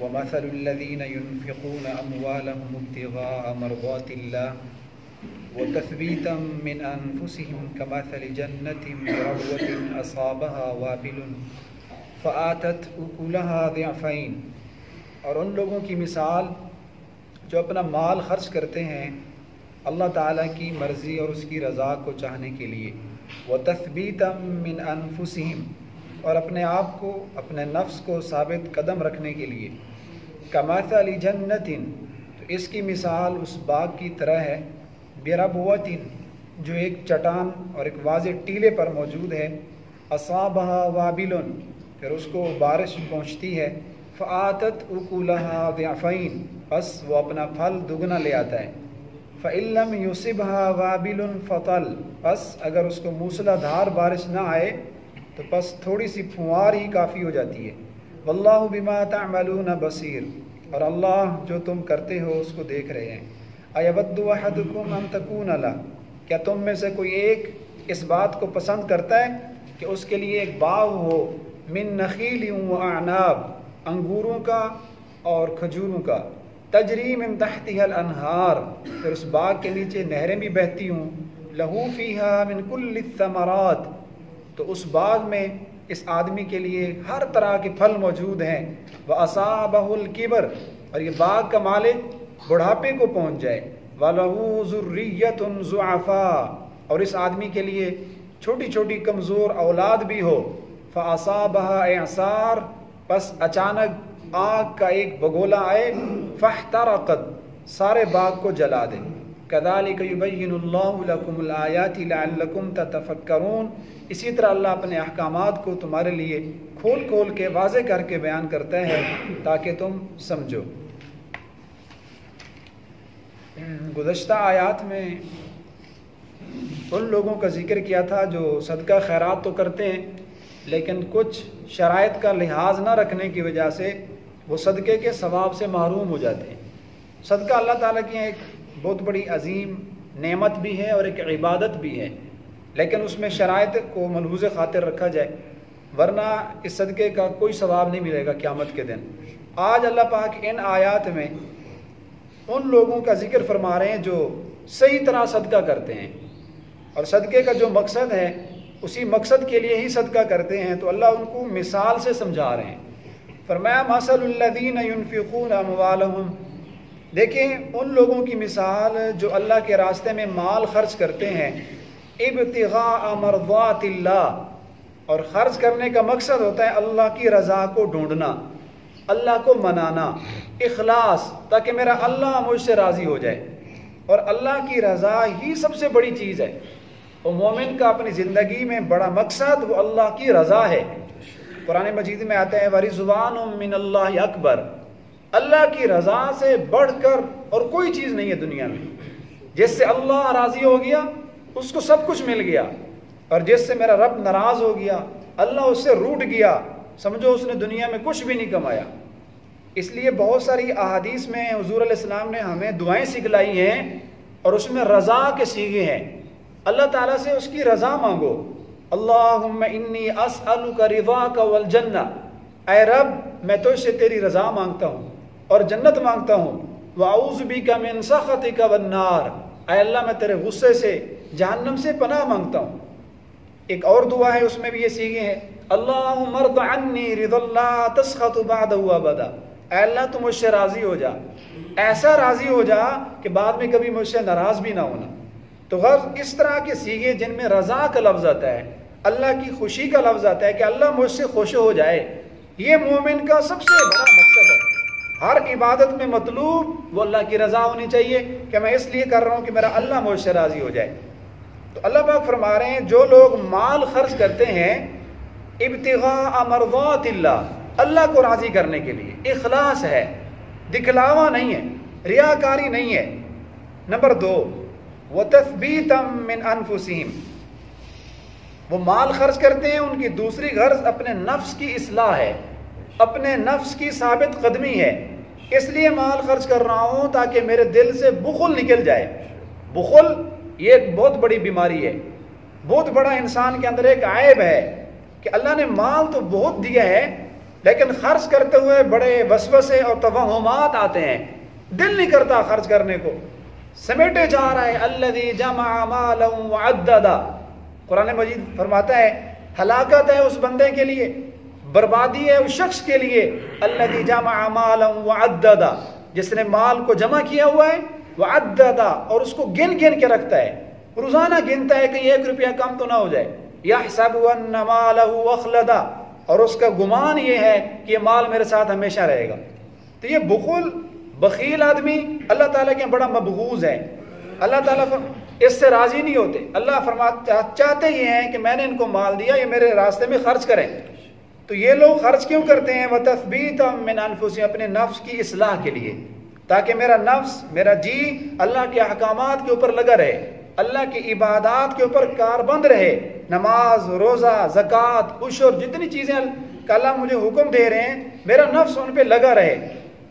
ومثل الذين ينفقون أموالهم ابتغاء مرضات الله وتثبيتا من أنفسهم كمثل جنة بربوة أصابها وابل فآتت أكلها ضعفين۔ اور ان لوگوں کی مثال جو اپنا مال خرچ کرتے ہیں اللہ تعالیٰ کی مرضی اور اس کی رضا کو چاہنے کے لیے، وَتَثْبِيتًا مِّنْ أَنفُسِهِمْ، اور اپنے آپ کو، اپنے نفس کو ثابت قدم رکھنے کے لیے، كَمَثَلِ جَنَّةٍ، تو اس کی مثال اس باغ کی طرح ہے، بِرَبْوَةٍ، جو ایک چٹان اور ایک واضح ٹیلے پر موجود ہے، أَصَابَهَا وَابِلٌ، پھر اس کو بارش پہنچتی ہے، فآتت اکلها ضعفین، بس وہ اپنا پھل دگنا لے آتا ہے، فإن لم يصبها وابل فطل، بس اگر اس کو موسلا دھار بارش نہ آئے تو بس تھوڑی سی پھوار ہی کافی ہو جاتی ہے، واللہ بما تعملون بصیر، اور اللہ جو تم کرتے ہو اس کو دیکھ رہے ہیں۔ ایود احدکم ان تکون لہ، کیا تم میں سے کوئی ایک اس بات کو پسند کرتا ہے کہ اس کے لیے ایک باغ ہو، من نخیل و اعناب، انگوروں کا اور کھجوروں کا، تجری من تحتها الانہار، پھر اس باغ کے نیچے نہریں بھی بہتی ہوں، لہو فیہا من کل الثمرات، تو اس باغ میں اس آدمی کے لیے ہر طرح کے پھل موجود ہیں، وَأَصَابَهُ الْكِبْرُ، اور یہ باغ کا مالک بڑھاپے کو پہنچ جائے، وَلَهُ ذُرِّيَّةٌ ضُعَفَاء، اور اس آدمی کے لیے چھوٹی چھوٹی کمزور اولاد بھی ہو، فَأَصَابَهَا إِعْصَارٌ، پس اچانک آگ کا ایک بگولا آئے، فاحترقت، سارے باغ کو جلا دے، كذلك يبين الله لكم الآيات لعلكم تتفكرون، اسی طرح اللہ اپنے احکامات کو تمہارے لیے کھول کھول کے واضح کر کے بیان کرتا ہے تاکہ تم سمجھو۔ گزشتہ آیات میں ان لوگوں کا ذکر کیا تھا جو صدقہ خیرات تو کرتے ہیں لیکن کچھ شرائط کا لحاظ نہ رکھنے کی وجہ سے وہ صدقے کے ثواب سے محروم ہو جاتے ہیں۔ صدقہ اللہ تعالیٰ کی ایک بہت بڑی عظیم نعمت بھی ہے اور ایک عبادت بھی ہے، لیکن اس میں شرائط کو ملحوظ خاطر رکھا جائے، ورنہ اس صدقے کا کوئی ثواب نہیں ملے گا قیامت کے دن۔ آج اللہ پاک ان آیات میں ان لوگوں کا ذکر فرما رہے ہیں جو صحیح طرح صدقہ کرتے ہیں، اور صدقے کا جو مقصد ہے اسی مقصد کے لیے ہی صدقہ کرتے ہیں، تو اللہ ان کو مثال سے سمجھا رہے ہیں۔ فرمایا مثل الذین ينفقون اموالهم، دیکھیں ان لوگوں کی مثال جو اللہ کے راستے میں مال خرچ کرتے ہیں، ابتغاء مرضات اللہ، اور خرچ کرنے کا مقصد ہوتا ہے اللہ کی رضا کو ڈھونڈنا، اللہ کو منانا، اخلاص، تاکہ میرا اللہ مجھ سے راضی ہو جائے، اور اللہ کی رضا ہی سب سے بڑی چیز ہے۔ اور مومن کا اپنی زندگی میں بڑا مقصد وہ اللہ کی رضا ہے۔ قرآن مجید میں آتا ہے وَرِضْوَانٌ مِّنَ اللَّهِ اکبر، اللہ کی رضا سے بڑھ کر اور کوئی چیز نہیں ہے دنیا میں۔ جس سے اللہ راضی ہو گیا اس کو سب کچھ مل گیا، اور جس سے میرا رب ناراض ہو گیا، اللہ اس سے روٹ گیا، سمجھو اس نے دنیا میں کچھ بھی نہیں کمایا۔ اس لیے بہت ساری احادیث میں حضور علیہ السلام نے ہمیں دعائیں سکھلائی ہیں، اور اس میں رضا کے صیغے ہیں۔ اللہ تعالیٰ سے اس کی رضا مانگو، اللہم انی اسألک رضاک والجنہ، اے رب میں تجھ سے تیری رضا مانگتا ہوں اور جنت مانگتا ہوں، واعوذ بک من سخطک والنار، اے اللہ میں تیرے غصے سے، جہنم سے پناہ مانگتا ہوں۔ ایک اور دعا ہے اس میں بھی یہ صیغے ہیں، اللہم ارض عنی رضا لا تسخط بعدہ ابدا، اے اللہ تو مجھ سے راضی ہو جا، ایسا راضی ہو جا کہ بعد میں کبھی مجھ سے ناراض بھی نہ ہونا۔ تو غرض اس طرح کے صیغے جن میں رضا کا لفظ آتا ہے، اللہ کی خوشی کا لفظ آتا ہے کہ اللہ مجھ سے خوش ہو جائے، یہ مومن کا سب سے بڑا مقصد ہے۔ ہر عبادت میں مطلوب وہ اللہ کی رضا ہونی چاہیے کہ میں اس لیے کر رہا ہوں کہ میرا اللہ مجھ سے راضی ہو جائے۔ تو اللہ پاک فرما رہے ہیں جو لوگ مال خرچ کرتے ہیں ابتغاء مرضات اللہ، اللہ کو راضی کرنے کے لیے، اخلاص ہے، دکھلاوا نہیں ہے، ریاکاری نہیں ہے۔ نمبر 2، وَتَثْبِيتًا مِّنْ أَنفُسِهِمْ، وہ مال خرچ کرتے ہیں، ان کی دوسری غرض اپنے نفس کی اصلاح ہے، اپنے نفس کی ثابت قدمی ہے، اس لیے مال خرچ کر رہا ہوں تاکہ میرے دل سے بخل نکل جائے۔ بخل یہ ایک بہت بڑی بیماری ہے، بہت بڑا انسان کے اندر ایک عیب ہے کہ اللہ نے مال تو بہت دیا ہے لیکن خرچ کرتے ہوئے بڑے وسوسے اور توہمات آتے ہیں، دل نہیں کرتا خرچ کرنے کو، سمیٹے جا رہا ہے۔ الذی جمع مالا وعددا، قرآن مجید فرماتا ہے ہلاکت ہے اس بندے کے لیے، بربادی ہے اس شخص کے لیے، الذی جمع مالا وعددا، جس نے مال کو جمع کیا ہوا ہے، وعددا، اور اس کو گن گن کے رکھتا ہے، روزانہ گنتا ہے کہ 1 روپیہ کم تو نہ ہو جائے، یحسب ان مالہ اخلدا، اور اس کا گمان یہ ہے کہ یہ مال میرے ساتھ ہمیشہ رہے گا۔ تو یہ بخیل آدمی اللہ تعالیٰ کے بڑا مبغوض ہے، اللہ تعالیٰ اس سے راضی نہیں ہوتے۔ اللہ فرماتے چاہتے یہ ہیں کہ میں نے ان کو مال دیا، یہ میرے راستے میں خرچ کریں۔ تو یہ لوگ خرچ کیوں کرتے ہیں؟ وَتَثْبِيتًا مِنْ أَنفُسِهِمْ، اپنے نفس کی اصلاح کے لیے، تاکہ میرا نفس، میرا جی اللہ کے احکامات کے اوپر لگا رہے، اللہ کی عبادات کے اوپر کاربند رہے، نماز، روزہ، زکوٰۃ، عشر، جتنی چیزیں کہ اللہ مجھے حکم دے رہے ہیں، میرا نفس ان پہ لگا رہے۔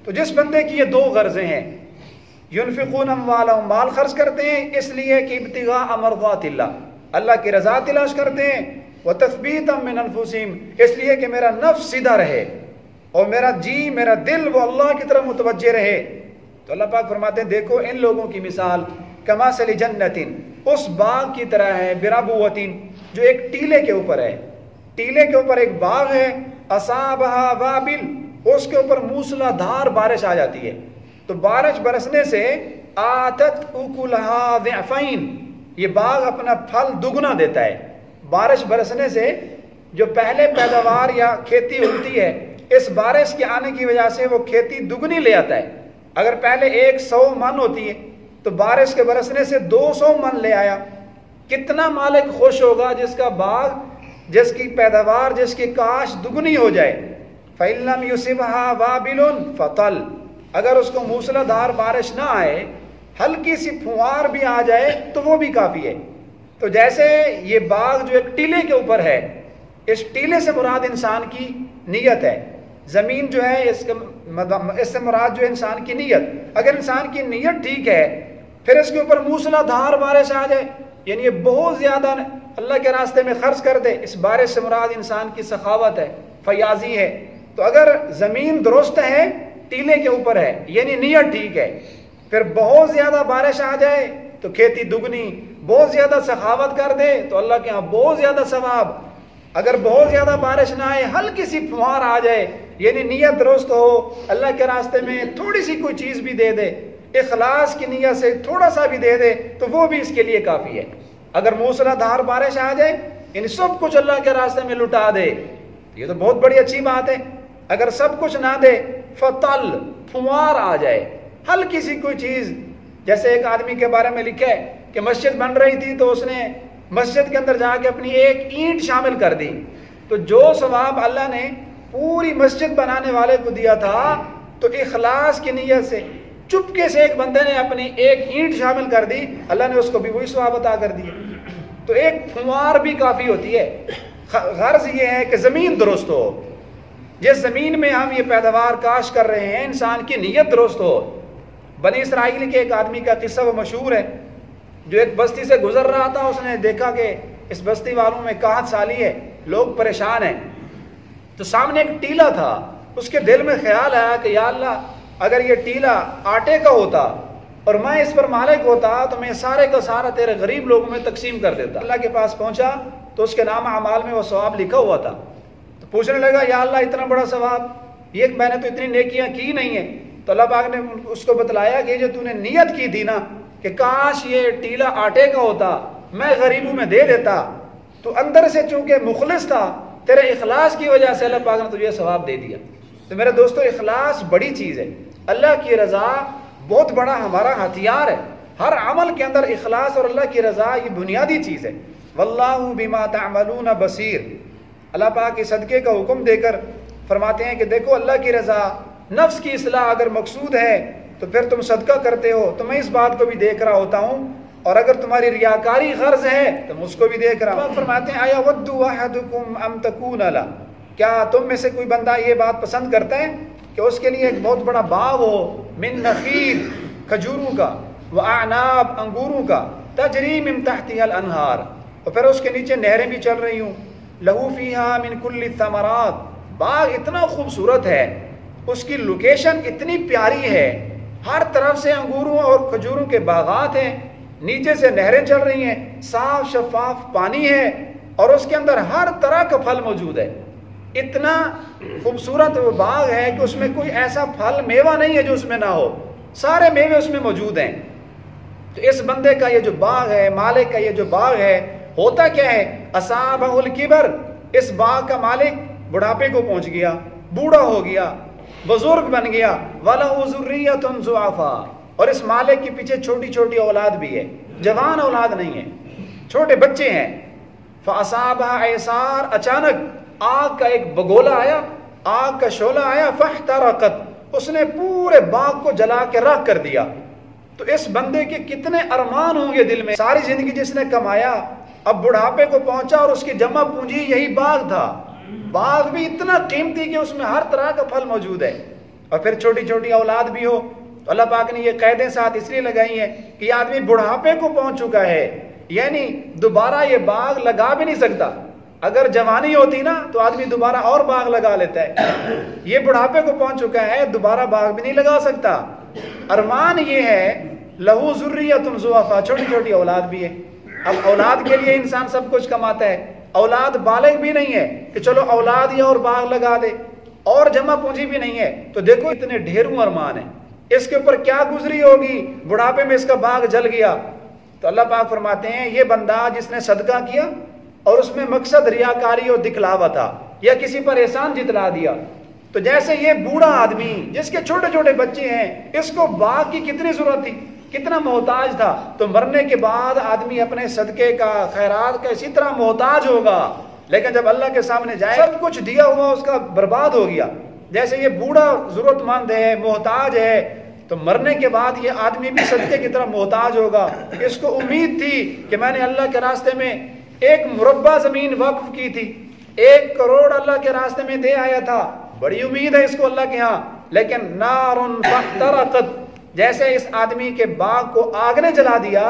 تو جس بندے کی یہ 2 غرضیں ہیں، ينفقون اموالهم، مال خرچ کرتے ہیں اس لیے کہ ابتغاء مرضات اللہ، اللہ کی رضا تلاش کرتے ہیں، وتثبیتا من انفسہم، اس لیے کہ میرا نفس سیدھا رہے اور میرا جی، میرا دل وہ اللہ کی طرف متوجہ رہے۔ تو اللہ پاک فرماتے ہیں دیکھو ان لوگوں کی مثال کمثل جنت، اس باغ کی طرح ہے، بربوۃ، جو ایک ٹیلے کے اوپر ہے، ٹیلے کے اوپر ایک باغ ہے، اصابھا وابل، اس کے اوپر موسلا دھار بارش آ جاتی ہے، تو بارش برسنے سے آتت اکلھا ضعفین، یہ باغ اپنا پھل دگنا دیتا ہے۔ بارش برسنے سے جو پہلے پیداوار یا کھیتی ہوتی ہے، اس بارش کے آنے کی وجہ سے وہ کھیتی دگنی لے آتا ہے۔ اگر پہلے 100 من ہوتی ہے تو بارش کے برسنے سے 200 من لے آیا، کتنا مالک خوش ہوگا جس کا باغ، جس کی پیداوار، جس کی کاش دگنی ہو جائے۔ فَإِن لَّمْ يُصِبْهَا وَابِلٌ فَطَلْ، اگر اس کو موسلا دھار بارش نہ آئے، ہلکی سی پھوار بھی آ جائے تو وہ بھی کافی ہے۔ تو جیسے یہ باغ جو ایک ٹیلے کے اوپر ہے، اس ٹیلے سے مراد انسان کی نیت ہے، زمین جو ہے اس سے مراد جو ہے انسان کی نیت۔ اگر انسان کی نیت ٹھیک ہے، پھر اس کے اوپر موسلا دھار بارش آ جائے، یعنی یہ بہت زیادہ اللہ کے راستے میں خرچ کر دے، اس بارش سے مراد انسان کی سخاوت ہے، فیاضی ہے۔ تو اگر زمین درست ہے، ٹیلے کے اوپر ہے، یعنی نیت ٹھیک ہے، پھر بہت زیادہ بارش آ جائے تو کھیتی دگنی، بہت زیادہ سخاوت کر دے تو اللہ کے ہاں بہت زیادہ ثواب۔ اگر بہت زیادہ بارش نہ آئے، ہلکی سی پھوار آ جائے، یعنی نیت درست ہو، اللہ کے راستے میں تھوڑی سی کوئی چیز بھی دے دے، اخلاص کی نیت سے تھوڑا سا بھی دے دے تو وہ بھی اس کے لیے کافی ہے۔ اگر موسلا دھار بارش آ جائے، یعنی سب کچھ اللہ کے راستے میں لٹا دے، یہ تو بہت بڑی اچھی بات ہے۔ اگر سب کچھ نہ دے، فطل، پھوار آ جائے، ہلکی سی کوئی چیز، جیسے ایک آدمی کے بارے میں لکھا ہے کہ مسجد بن رہی تھی تو اس نے مسجد کے اندر جا کے اپنی ایک اینٹ شامل کر دی، تو جو ثواب اللہ نے پوری مسجد بنانے والے کو دیا تھا، تو اخلاص کی نیت سے چپکے سے ایک بندے نے اپنی ایک اینٹ شامل کر دی، اللہ نے اس کو بھی وہی ثواب عطا کر دیا۔ تو ایک پھوار بھی کافی ہوتی ہے۔ غرض یہ ہے کہ زمین درست ہو، جس زمین میں ہم یہ پیداوار کاشت کر رہے ہیں، انسان کی نیت درست ہو۔ بنی اسرائیل کے ایک آدمی کا قصہ وہ مشہور ہے، جو ایک بستی سے گزر رہا تھا، اس نے دیکھا کہ اس بستی والوں میں قحط سالی ہے، لوگ پریشان ہیں، تو سامنے ایک ٹیلا تھا، اس کے دل میں خیال آیا کہ یا اللہ، اگر یہ ٹیلا آٹے کا ہوتا اور میں اس پر مالک ہوتا تو میں سارے کا سارا تیرے غریب لوگوں میں تقسیم کر دیتا۔ اللہ کے پاس پہنچا تو اس کے نام اعمال میں وہ ثواب لکھا ہوا تھا، تو پوچھنے لگا یا اللہ اتنا بڑا ثواب، یہ میں نے تو اتنی نیکیاں کی نہیں ہیں۔ تو اللہ پاک نے اس کو بتلایا کہ جو تو نے نیت کی تھی نا کہ کاش یہ ٹیلا آٹے کا ہوتا، میں غریبوں میں دے دیتا، تو اندر سے چونکہ مخلص تھا، تیرے اخلاص کی وجہ سے اللہ پاک نے تجھے ثواب دے دیا۔ تو میرے دوستو، اخلاص بڑی چیز ہے، اللہ کی رضا بہت بڑا ہمارا ہتھیار ہے۔ ہر عمل کے اندر اخلاص اور اللہ کی رضا یہ بنیادی چیز ہے۔ واللہ بما تعملون بصیر، اللہ پاک اس صدقے کا حکم دے کر فرماتے ہیں کہ دیکھو اللہ کی رضا، نفس کی اصلاح اگر مقصود ہے تو پھر تم صدقہ کرتے ہو تو میں اس بات کو بھی دیکھ رہا ہوتا ہوں، اور اگر تمہاری ریاکاری غرض ہے تو میں اس کو بھی دیکھ رہا ہوں۔ فرماتے ہیں آیا ود احدکم ام تکون لا، کیا تم میں سے کوئی بندہ یہ بات پسند کرتا ہے کہ اس کے لیے ایک بہت بڑا باغ ہو، من نخیل، کھجوروں کا، واعناب، انگوروں کا، تجری من تحتها الانہار، اور پھر اس کے نیچے نہریں بھی چل رہی ہوں، لہو فیہا من کل الثمرات، باغ اتنا خوبصورت ہے، اس کی لوکیشن اتنی پیاری ہے، ہر طرف سے انگوروں اور کھجوروں کے باغات ہیں، نیچے سے نہریں چل رہی ہیں، صاف شفاف پانی ہے، اور اس کے اندر ہر طرح کا پھل موجود ہے۔ اتنا خوبصورت وہ باغ ہے کہ اس میں کوئی ایسا پھل میوہ نہیں ہے جو اس میں نہ ہو، سارے میوے اس میں موجود ہیں۔ تو اس بندے کا یہ جو باغ ہے، مالک کا یہ جو باغ ہے، ہوتا کیا ہے؟ اصابہ الکبر، اس باغ کا مالک بڑھاپے کو پہنچ گیا، بوڑھا ہو گیا، بزرگ بن گیا، وَلَهُ ذُرِّيَّةٌ ضُعَفَاء، اور اس مالک کے پیچھے چھوٹی چھوٹی اولاد بھی ہے، جوان اولاد نہیں ہے، چھوٹے بچے ہیں۔ فَأَصَابَهَا اعصار، اچانک آگ کا ایک بگولا آیا، آگ کا شعلہ آیا، فاحترقت، اس نے پورے باغ کو جلا کے راکھ کر دیا۔ تو اس بندے کے کتنے ارمان ہوں گے دل میں، ساری زندگی جس نے کمایا، اب بڑھاپے کو پہنچا اور اس کی جمع پونجی یہی باغ تھا، باغ بھی اتنا قیمتی کہ اس میں ہر طرح کا پھل موجود ہے، اور پھر چھوٹی چھوٹی اولاد بھی ہو۔ تو اللہ پاک نے یہ قیدیں ساتھ اس لیے لگائی ہیں کہ یہ آدمی بڑھاپے کو پہنچ چکا ہے، یعنی دوبارہ یہ باغ لگا بھی نہیں سکتا۔ اگر جوانی ہوتی نا تو آدمی دوبارہ اور باغ لگا لیتا ہے، یہ بڑھاپے کو پہنچ چکا ہے، دوبارہ باغ بھی نہیں لگا سکتا۔ ارمان یہ ہے لہو ذریۃ ضعفاء، چھوٹی چھوٹی اولاد بھی ہے۔ اب اولاد کے لیے انسان سب کچھ کماتا ہے، اولاد بالغ بھی نہیں ہے کہ چلو اولاد یہ اور باغ لگا دے، اور جمع پونجی بھی نہیں ہے، تو دیکھو اتنے ڈھیروں ارمان ہیں، اس کے اوپر کیا گزری ہوگی، بڑھاپے میں اس کا باغ جل گیا۔ تو اللہ پاک فرماتے ہیں یہ بندہ جس نے صدقہ کیا اور اس میں مقصد ریاکاری اور دکھلاوا تھا، یا کسی پر احسان جتلا دیا، تو جیسے یہ بوڑھا آدمی جس کے چھوٹے چھوٹے بچے ہیں، اس کو باغ کی کتنی ضرورت تھی، کتنا محتاج تھا، تو مرنے کے بعد آدمی اپنے صدقے کا، خیرات کا اسی طرح محتاج ہوگا، لیکن جب اللہ کے سامنے جائے سب کچھ دیا ہوا اس کا برباد ہو گیا۔ جیسے یہ بوڑھا ضرورت مند ہے، محتاج ہے، تو مرنے کے بعد یہ آدمی بھی صدقے کی طرح محتاج ہوگا۔ اس کو امید تھی کہ میں نے اللہ کے راستے میں 1 مربع زمین وقف کی تھی، 1 کروڑ اللہ کے راستے میں دے آیا تھا، بڑی امید ہے اس کو اللہ کے ہاں، لیکن نار فاحترقت، جیسے اس آدمی کے باغ کو آگ نے جلا دیا،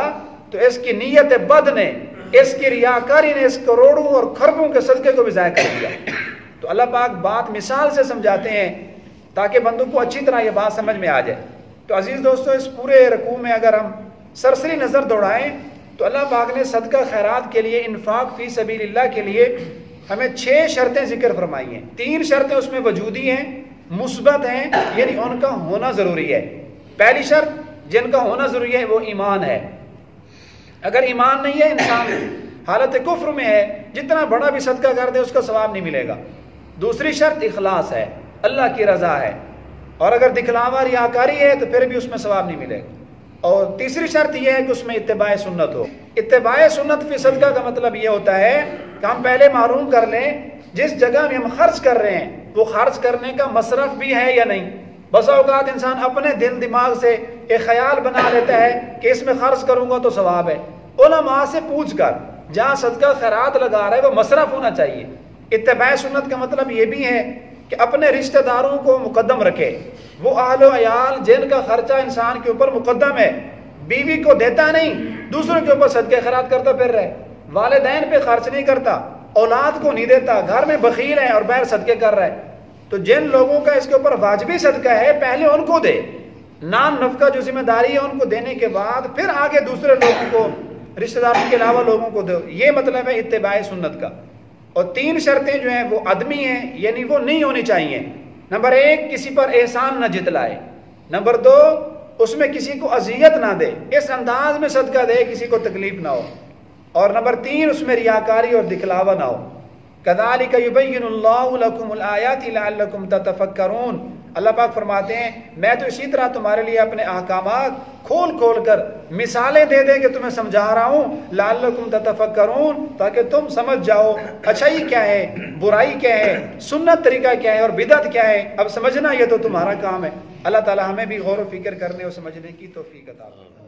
تو اس کی نیت بد نے، اس کی ریاکاری نے اس کروڑوں اور خربوں کے صدقے کو بھی ضائع کر دیا۔ تو اللہ پاک بات مثال سے سمجھاتے ہیں تاکہ بندوں کو اچھی طرح یہ بات سمجھ میں آ جائے۔ تو عزیز دوستو، اس پورے رکوع میں اگر ہم سرسری نظر دوڑائیں تو اللہ پاک نے صدقہ خیرات کے لیے، انفاق فی سبیل اللہ کے لیے ہمیں 6 شرطیں ذکر فرمائی ہیں۔ 3 شرطیں اس میں وجودی ہیں، مثبت ہیں، یعنی ان کا ہونا ضروری ہے۔ پہلی شرط جن کا ہونا ضروری ہے وہ ایمان ہے۔ اگر ایمان نہیں ہے، انسان حالت کفر میں ہے، جتنا بڑا بھی صدقہ کر دے اس کا ثواب نہیں ملے گا۔ دوسری شرط اخلاص ہے، اللہ کی رضا ہے، اور اگر دکھلاوا ریاکاری ہے تو پھر بھی اس میں ثواب نہیں ملے گا۔ اور تیسری شرط یہ ہے کہ اس میں اتباع سنت ہو۔ اتباع سنت فی صدقہ کا مطلب یہ ہوتا ہے کہ ہم پہلے معلوم کر لیں جس جگہ میں ہم خرچ کر رہے ہیں وہ خرچ کرنے کا مصرف بھی ہے یا نہیں۔ بسا اوقات انسان اپنے دل دماغ سے ایک خیال بنا لیتا ہے کہ اس میں خرچ کروں گا تو ثواب ہے۔ علماء سے پوچھ کر جہاں صدقہ خیرات لگا رہا ہے وہ مصرف ہونا چاہیے۔ اتباع سنت کا مطلب یہ بھی ہے کہ اپنے رشتہ داروں کو مقدم رکھے، وہ اہل و عیال جن کا خرچہ انسان کے اوپر مقدم ہے، بیوی کو دیتا نہیں، دوسروں کے اوپر صدقہ خیرات کرتا پھر رہے، والدین پہ خرچ نہیں کرتا، اولاد کو نہیں دیتا، گھر میں بخیل ہے اور باہر صدقے کر رہا ہے، تو جن لوگوں کا اس کے اوپر واجبی صدقہ ہے پہلے ان کو دے، نان نفقہ جو ذمہ داری ہے ان کو دینے کے بعد پھر آگے دوسرے لوگوں کو، رشتہ داروں کے علاوہ لوگوں کو دو۔ یہ مطلب ہے اتباع سنت کا۔ اور 3 شرطیں جو ہیں وہ عدمی ہیں، یعنی وہ نہیں ہونی چاہیے۔ نمبر 1، کسی پر احسان نہ جتلائے۔ نمبر 2، اس میں کسی کو اذیت نہ دے، اس انداز میں صدقہ دے کسی کو تکلیف نہ ہو۔ اور نمبر 3، اس میں ریاکاری اور دکھلاوا نہ ہو۔ کذالک یبین اللہ لکم الآیات لعلکم تتفکرون۔ اللہ پاک فرماتے ہیں میں تو اسی طرح تمہارے لیے اپنے احکامات کھول کھول کر مثالیں دے دے کے تمہیں سمجھا رہا ہوں، لعلکم تتفکرون، تاکہ تم سمجھ جاؤ اچھائی کیا ہے، برائی کیا ہے، سنت طریقہ کیا ہے اور بدعت کیا ہے۔ اب سمجھنا یہ تو تمہارا کام ہے۔ اللہ تعالی ہمیں بھی غور و فکر کرنے اور سمجھنے کی توفیق عطا فرمائے۔